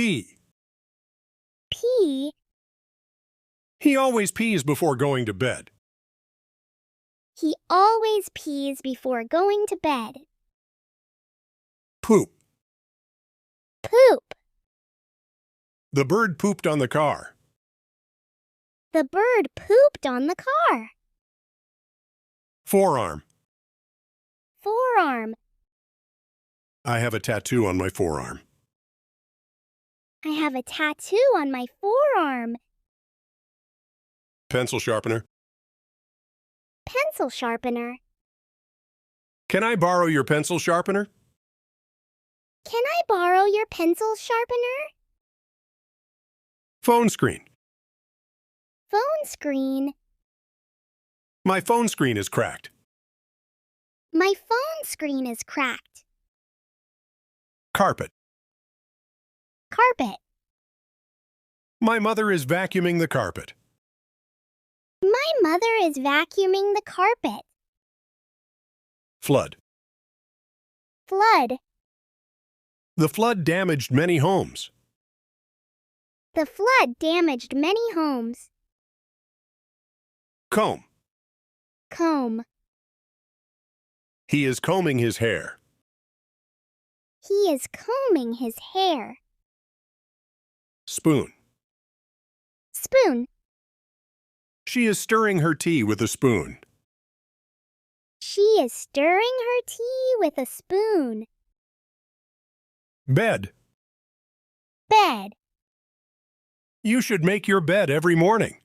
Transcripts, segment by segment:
Pee. Pee. He always pees before going to bed. He always pees before going to bed. Poop. Poop. The bird pooped on the car. The bird pooped on the car. Forearm. Forearm. I have a tattoo on my forearm. I have a tattoo on my forearm. Pencil sharpener. Pencil sharpener. Can I borrow your pencil sharpener? Can I borrow your pencil sharpener? Phone screen. Phone screen. My phone screen is cracked. My phone screen is cracked. Carpet. Carpet. My mother is vacuuming the carpet. My mother is vacuuming the carpet. Flood. Flood. The flood damaged many homes. The flood damaged many homes. Comb. Comb. He is combing his hair. He is combing his hair. Spoon. Spoon. She is stirring her tea with a spoon. She is stirring her tea with a spoon. Bed. Bed. You should make your bed every morning.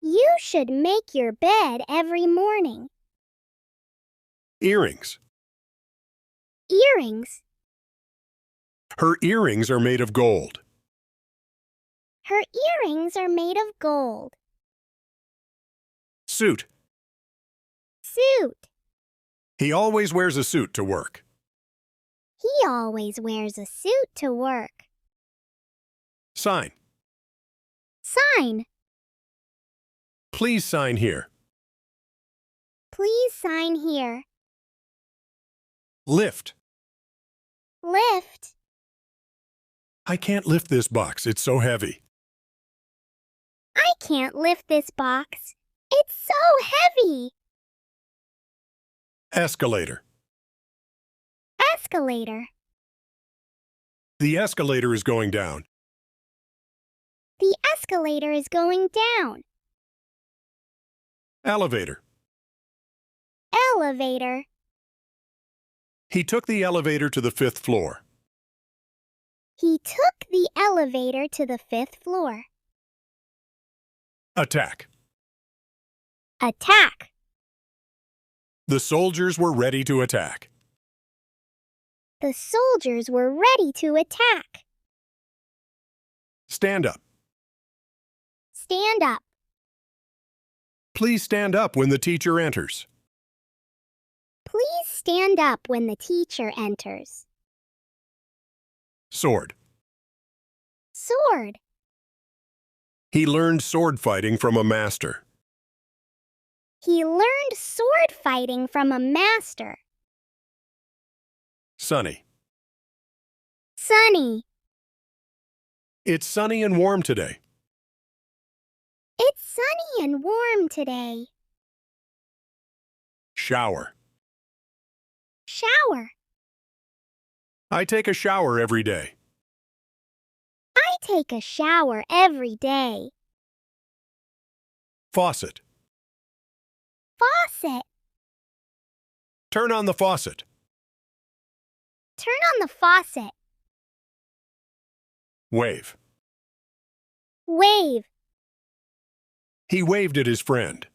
You should make your bed every morning. Earrings. Earrings. Her earrings are made of gold. Her earrings are made of gold. Suit. Suit. He always wears a suit to work. He always wears a suit to work. Sign. Sign. Please sign here. Please sign here. Lift. Lift. I can't lift this box, it's so heavy. I can't lift this box. It's so heavy. Escalator. Escalator. The escalator is going down. The escalator is going down. Elevator. Elevator. He took the elevator to the 5th floor. He took the elevator to the 5th floor. Attack. Attack. The soldiers were ready to attack. The soldiers were ready to attack. Stand up. Stand up. Please stand up when the teacher enters. Please stand up when the teacher enters. Sword. Sword. He learned sword fighting from a master. He learned sword fighting from a master. Sunny. Sunny. It's sunny and warm today. It's sunny and warm today. Shower. Shower. I take a shower every day. I take a shower every day. Faucet. Faucet. Turn on the faucet. Turn on the faucet. Wave. Wave. He waved at his friend.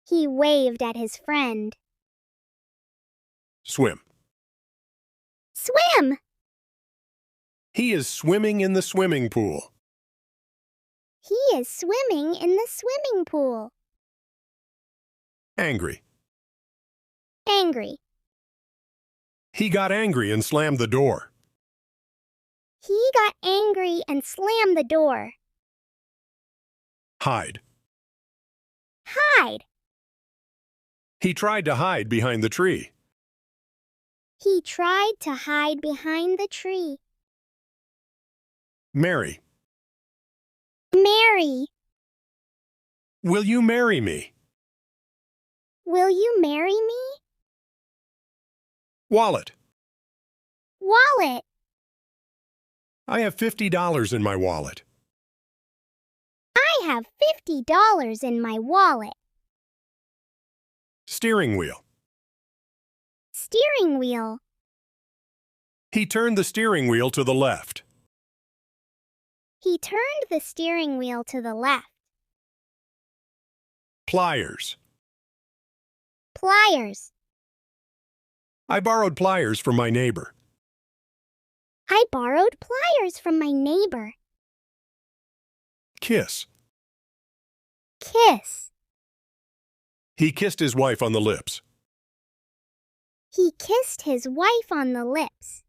He waved at his friend. Swim. Swim. He is swimming in the swimming pool. He is swimming in the swimming pool. Angry. Angry. He got angry and slammed the door. He got angry and slammed the door. Hide. Hide. He tried to hide behind the tree. He tried to hide behind the tree. Marry. Marry. Will you marry me? Will you marry me? Wallet. Wallet. I have $50 in my wallet. I have $50 in my wallet. Steering wheel. Steering wheel. He turned the steering wheel to the left. He turned the steering wheel to the left. Pliers. Pliers. I borrowed pliers from my neighbor. I borrowed pliers from my neighbor. Kiss. Kiss. He kissed his wife on the lips. He kissed his wife on the lips.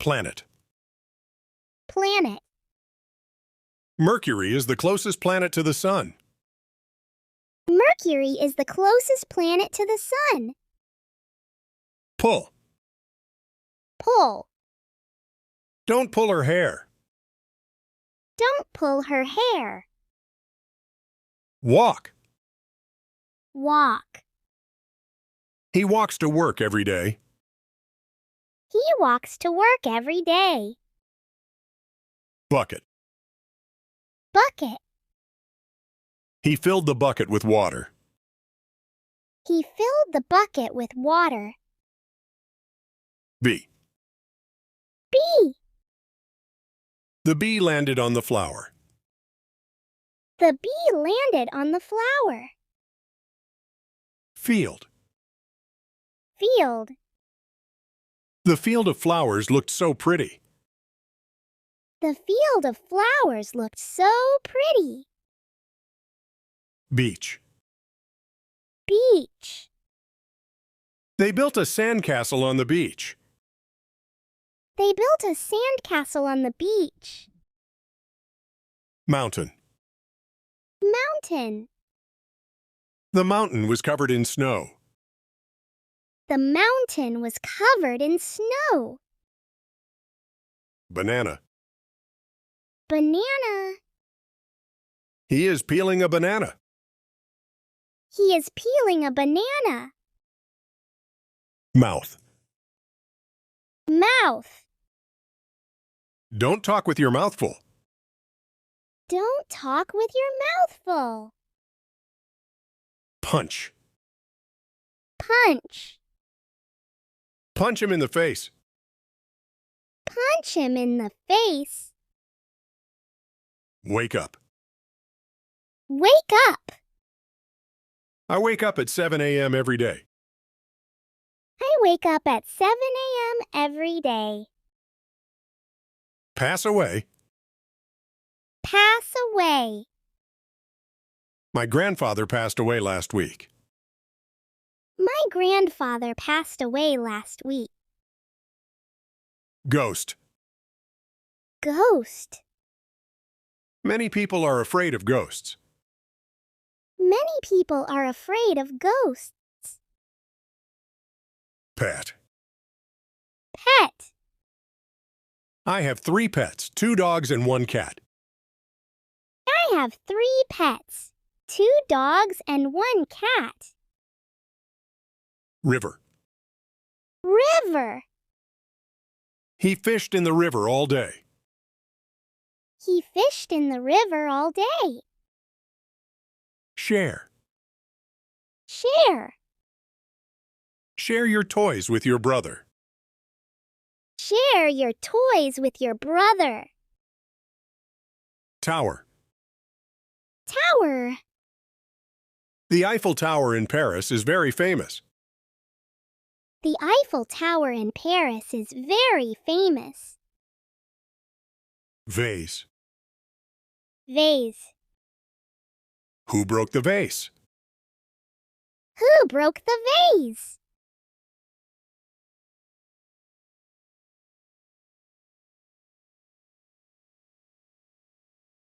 Planet. Planet. Mercury is the closest planet to the sun. Mercury is the closest planet to the sun. Pull. Pull. Don't pull her hair. Don't pull her hair. Walk. Walk. He walks to work every day. He walks to work every day. Bucket. Bucket. He filled the bucket with water. He filled the bucket with water. Bee. Bee. The bee landed on the flower. The bee landed on the flower. Field. Field. The field of flowers looked so pretty. The field of flowers looked so pretty. Beach. Beach. They built a sandcastle on the beach. They built a sandcastle on the beach. Mountain. Mountain. The mountain was covered in snow. The mountain was covered in snow. Banana. Banana. He is peeling a banana. He is peeling a banana. Mouth. Mouth. Don't talk with your mouth full. Don't talk with your mouth full. Punch. Punch. Punch him in the face. Punch him in the face. Wake up. Wake up. I wake up at 7 a.m. every day. I wake up at 7 a.m. every day. Pass away. Pass away. My grandfather passed away last week. My grandfather passed away last week. Ghost. Ghost. Many people are afraid of ghosts. Many people are afraid of ghosts. Pet. Pet. I have 3 pets, 2 dogs and 1 cat. I have 3 pets, 2 dogs and 1 cat. River. River. He fished in the river all day. He fished in the river all day. Share. Share. Share your toys with your brother. Share your toys with your brother. Tower. Tower. The Eiffel Tower in Paris is very famous. The Eiffel Tower in Paris is very famous. Vase. Vase. Who broke the vase? Who broke the vase?